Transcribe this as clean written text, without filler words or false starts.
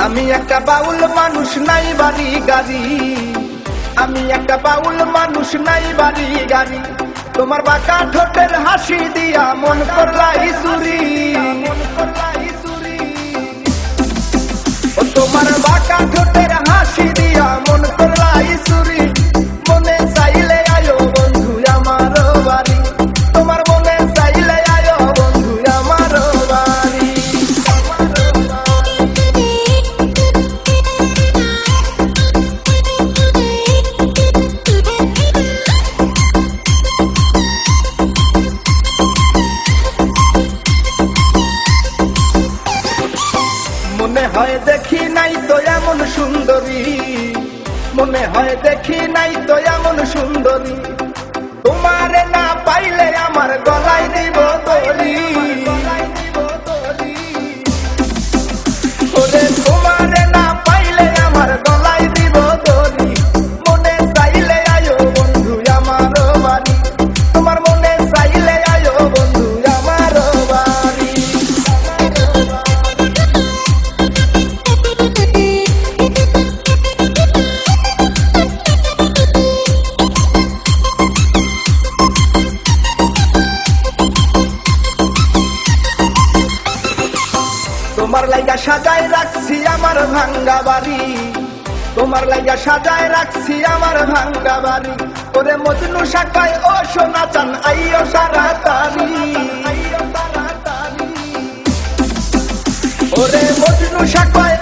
আমি একটা বাউল মানুষ, নাই বাড়ি গাড়ি। আমি একটা বাউল মানুষ, নাই বাড়ি গাড়ি। তোমার বাঁকা ঠোঁটের হাসি দিয়া মন করলাই চুরি। ও তোমার বাঁকা ঠোঁটের হাসি দিয়া মন করলাই চুরি। মনে চাইলে আয়ো বন্ধু আমার বাড়ি। তোমার মনে চাইলে আয়ো বন্ধু আমার বাড়ি। মনে হয় দেখি নাই তো এমন সুন্দরী। মনে হয় দেখি নাই তো এমন সুন্দরী। তোমারে না পাইলে আমার গলায় দিব দড়ি। ওরে তোমারে না পাইলে আমার গলায় দিব দড়ি। মনে চাইলে আয়ো বন্ধু আমার বাড়ি। তোমার মনে চাইলে আয়ো বন্ধু আমার বাড়ি। তোমার লাইগা সাজায় রাখছি আমার ভাঙ্গা বাড়ি। তোমার লাইগা সাজায় রাখছি আমার ভাঙ্গা বাড়ি। ওরে মজনু শাখায় ও সোনা চান আইও তাড়াতাড়ি। ওরে মজনু শাখায়